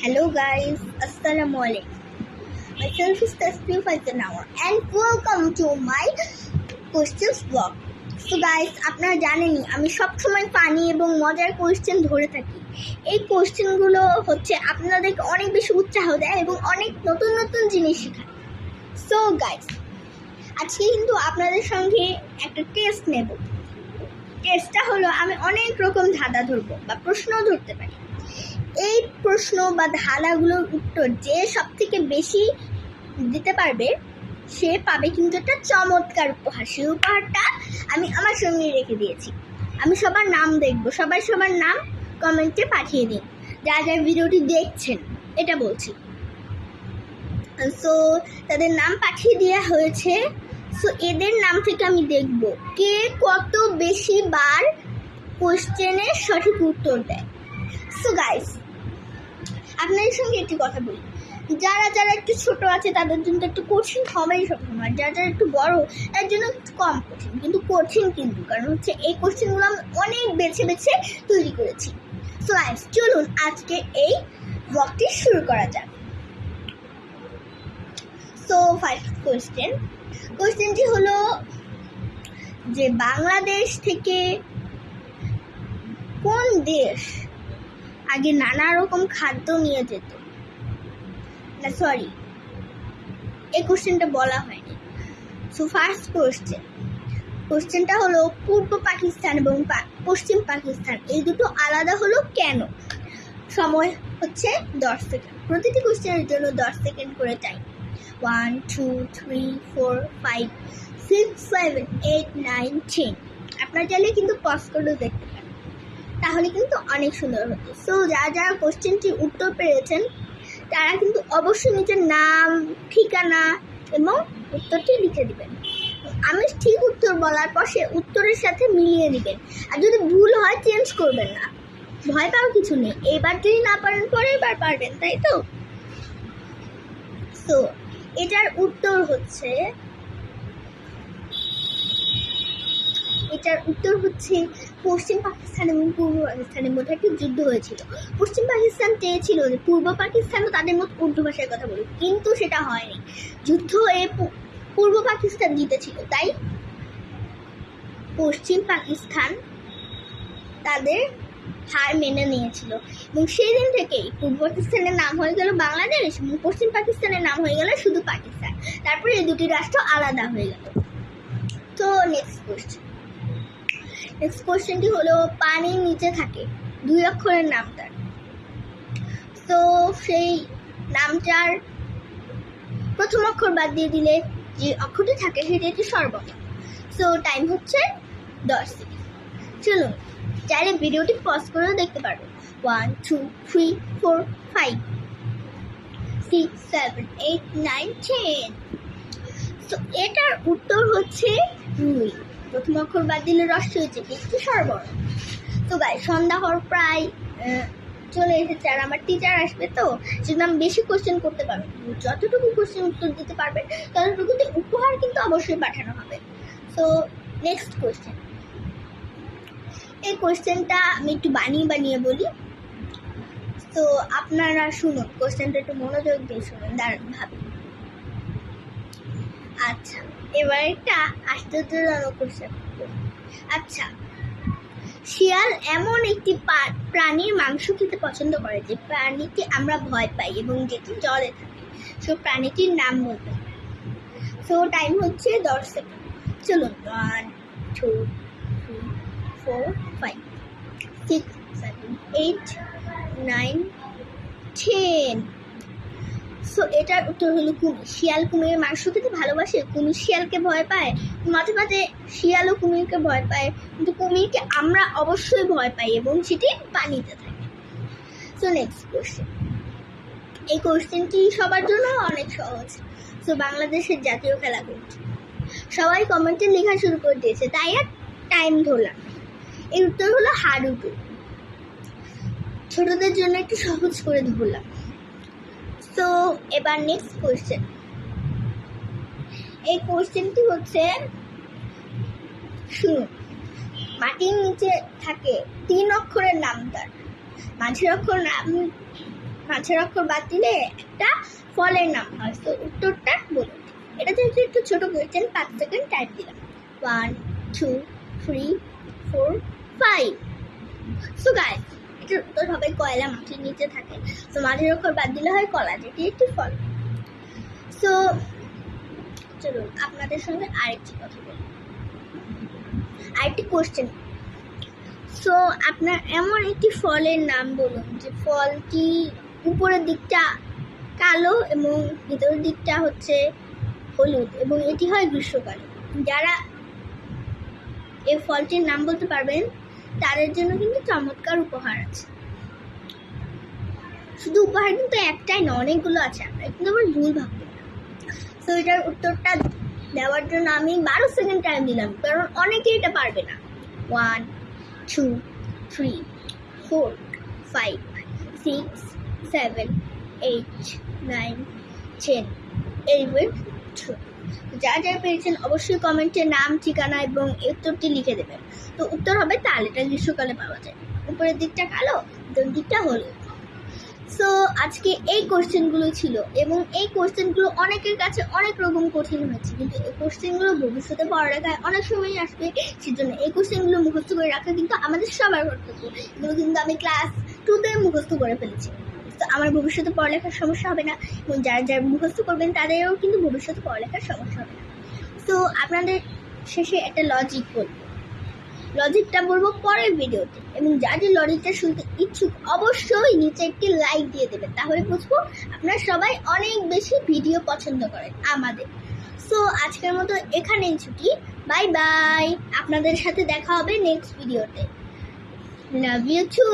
Hello guys, Assalamualaikum. Myself is Tasbih Faizanawar and welcome to my questions vlog. So guys, আপনারা জানেনই আমি সবসময় funny এবং মজার কোয়েশ্চেন ধরে থাকি। এই কোয়েশ্চেনগুলো হচ্ছে আপনাদেরকে অনেক বেশি উৎসাহ দেয় এবং অনেক নতুন নতুন জিনিস শেখায়। সো গাইস, আজকে কিন্তু আপনাদের সঙ্গে একটা টেস্ট নেব। টেস্টটা হলো আমি অনেক রকম ধাঁধা ধরবো বা প্রশ্ন ধরতে পারি। এই প্রশ্ন বা ধাঁধাগুলোর উত্তর যে সব থেকে বেশি দিতে পারবে সে পাবে কিন্তু একটা চমৎকার উপহার। সেই উপহারটা আমি আমার সঙ্গে রেখে দিয়েছি। আমি সবার নাম দেখবো, সবার নাম কমেন্টে পাঠিয়ে দিন যারা ভিডিওটি দেখছেন, এটা বলছি। সো তাদের নাম পাঠিয়ে দেওয়া হয়েছে। সো এদের নাম থেকে আমি দেখব কে কত বেশি বার কোশ্চেনের সঠিক উত্তর দেয়। সো গাইস, আপনাদের সঙ্গে একটি কথা বলি, যারা একটু ছোট আছে তাদের জন্য একটু কঠিন হবেই সবসময়, যারা একটু বড় তার জন্য একটু কম কঠিন, কিন্তু কঠিন কিন্তু কারণ হচ্ছে এই কোশ্চেনগুলো আমি অনেক বেছে তৈরি করেছি। সো গাইস, চলুন আজকে এই ব্লগটি শুরু করা যাক। সো ফার্স্ট কোশ্চেনটি হলো যে বাংলাদেশ থেকে কোন দেশ আগে নানা রকম খাদ্য নিয়ে যেত? না সরি, এই কোশ্চেনটা বলা হয়নি। সো ফার্স্ট কোশ্চেনটা হলো পূর্ব পাকিস্তান এবং পশ্চিম পাকিস্তান এই দুটো আলাদা হলো কেন? সময় হচ্ছে 10 সেকেন্ড, প্রতিটি কোশ্চেনের জন্য 10 সেকেন্ড করে টাইম। 1 2 3 4 5 6 7 8 9 10। আপনার চাইলে কিন্তু পজ করেও দেখতে পারেন, তাহলে কিন্তু অনেক সুন্দর হতো। সো যারা কোশ্চেনটি উত্তর পেরেছেন তারা কিন্তু অবশ্যই নিজের নাম, ঠিকানা এবং উত্তরটি লিখে দিবেন। আমি ঠিক উত্তর বলার পর সে উত্তরের সাথে মিলিয়ে দিবেন। আর যদি ভুল হয় চেঞ্জ করবেন না, ভয় পাওয়ার কিছু নেই। এবার যদি না পারেন পরের বার পারবেন, তাই তো? সো এটার উত্তর হচ্ছে পশ্চিম পাকিস্তান এবং পূর্ব পাকিস্তানের মধ্যে একটা যুদ্ধ হয়েছিল। পশ্চিম পাকিস্তান চেয়েছিল যে পূর্ব পাকিস্তানও তাদের মতো উর্দু ভাষায় কথা বলুক, কিন্তু সেটা হয়নি। যুদ্ধ হয়ে পূর্ব পাকিস্তান জিতেছিল, তাই পশ্চিম পাকিস্তান তাদের হার মেনে নিয়েছিল এবং সেই দিন থেকেই পূর্ব পাকিস্তানের নাম হয়ে গেল বাংলাদেশ এবং পশ্চিম পাকিস্তানের নাম হয়ে গেল শুধু পাকিস্তান। তারপরে এই দুটি রাষ্ট্র আলাদা হয়ে গেল। তো নেক্সট কোশ্চেনটি হলো পানির নিচে থাকে 2 অক্ষরের নাম তার। তো সেই নামটার প্রথম অক্ষর বাদ দিয়ে দিলে যে অক্ষরটি থাকে সেটি একটি সর্বনাম। সো টাইম হচ্ছে 10 সেকেন্ড। চলুন, চাইলে ভিডিওটি পজ করেও দেখতে পারবেন। 1 2 3 4 5 6 7 8 9 10। তো এটার উত্তর হচ্ছে রুই। প্রথম অক্ষর বাদ দিলে রস্য হয়েছে, একটি স্বরবর্ণ। তো গাই, সন্ধ্যা হওয়ার প্রায় চলে এসেছে আর আমার টিচার আসবে, তো সেজন্য আমি বেশি কোশ্চেন করতে পারবো। যতটুকু কোশ্চেন উত্তর দিতে পারবেন ততটুকুতে উপহার কিন্তু অবশ্যই পাঠানো হবে। সো নেক্সট কোশ্চেন, এই কোশ্চেনটা আমি একটু বানিয়ে বলি। তো আপনারা শুনুন, কোশ্চেনটা একটু মনোযোগ দিয়ে শুনুন, দাঁড়ান ভাবি। আচ্ছা, এবার একটা আশ্চর্যজনক কোশ্চেন। আচ্ছা, শিয়াল এমন একটি প্রাণীর মাংস খেতে পছন্দ করে যে প্রাণীকে আমরা ভয় পাই এবং যেটি জলে থাকে। সো প্রাণীটির নাম বলবেন। সো টাইম হচ্ছে 10 সেকেন্ড। চলুন, 1 2 3 4 5 6 7 8 9 10। সো এটার উত্তর হলো কুমির। শিয়াল কুমিরের মাংস খেতে ভালোবাসে, কুমির শিয়ালকে ভয় পায়। মাঝে শিয়ালও কুমিরকে ভয় পায়, কিন্তু কুমিরকে আমরা অবশ্যই ভয় পাই এবং সেটি পানিতে থাকে। সো নেক্সট কোশ্চেন, এই কোশ্চেনটি সবার জন্য অনেক সহজ। সো বাংলাদেশের জাতীয় খেলা কোনটি? সবাই কমেন্টে লেখা শুরু করে দিয়েছে, তাই আর টাইম ধরলাম। এর উত্তর হলো হাডুডু। ছোটদের জন্য একটু সহজ করে ধরলাম। তো এবার নেক্সট কোশ্চেন, এই কোশ্চেনটি হচ্ছে, শুনুন, মাটির নিচে থাকে 3 অক্ষরের নাম তার, মাঝের অক্ষর নাম মাঝের অক্ষর বাদ দিলে একটা ফলের নাম হয়। তো উত্তরটা বলুন। এটা যেহেতু একটু ছোট কোয়েশ্চেন, 5 সেকেন্ড টাইম দিলাম। 1 2 3 4 5। সো গাইস, এটার উত্তর হবে কয়লা, মাটির নিচে থাকে। তো মাঝের অক্ষর বাদ দিলে হয় কলা, যেটি একটি ফল। সো চলুন আপনাদের সঙ্গে আরেকটি কথা বলি, আরেকটি কোয়েশ্চেন। সো আপনার এমন একটি ফলের নাম বলুন যে ফলটি উপরের দিকটা কালো এবং ভিতরের দিকটা হচ্ছে হলুদ এবং এটি হয় গ্রীষ্মকালে। যারা এই ফলটির নাম বলতে পারবেন তাদের জন্য কিন্তু চমৎকার উপহার আছে। শুধু উপহার কিন্তু একটাই না, অনেকগুলো আছে, আপনারা কিন্তু আবার ভুল ভাববেন না। তো এটার উত্তরটা দেওয়ার জন্য আমি 12 সেকেন্ড টাইম দিলাম, কারণ অনেকেই এটা পারবে না। 1 2 3 4 5 6 7 8 9 10 11 12। যা যা পেরেছেন অবশ্যই কমেন্টে নাম, ঠিকানা এবং উত্তরটি লিখে দেবেন। তো উত্তর হবে তাল, এটা গ্রীষ্মকালে পাওয়া যায়। উপরের দিকটা কালো, ভিতরের দিকটা হলুদ। সো আজকে এই কোশ্চেনগুলো ছিল এবং এই কোশ্চেনগুলো অনেকের কাছে অনেক রকম কঠিন হয়েছে, কিন্তু এই কোশ্চেনগুলো ভবিষ্যতে পড়ালেখায় অনেক সময় আসবে। সেজন্য এই কোশ্চেনগুলো মুখস্থ করে রাখা কিন্তু আমাদের সবার কর্তব্য। এগুলো কিন্তু আমি ক্লাস 2তে মুখস্থ করে ফেলেছি। তো আমার ভবিষ্যতে পড়ালেখার সমস্যা হবে না এবং যারা যারা মুখস্থ করবেন তাদেরও কিন্তু ভবিষ্যতে পড়ালেখার সমস্যা হবে না। তো আপনাদের শেষে একটা লজিক বলবো, লজিকটা বলবো পরের ভিডিওতে, এবং যাদের লজিকটা শুনতে ইচ্ছুক অবশ্যই নিচে একটি লাইক দিয়ে দেবেন, তাহলে বুঝবো আপনারা সবাই অনেক বেশি ভিডিও পছন্দ করেন আমাদের। সো আজকের মতো এখানেই ছুটি, বাই বাই। আপনাদের সাথে দেখা হবে নেক্সট ভিডিওতে। Love you two.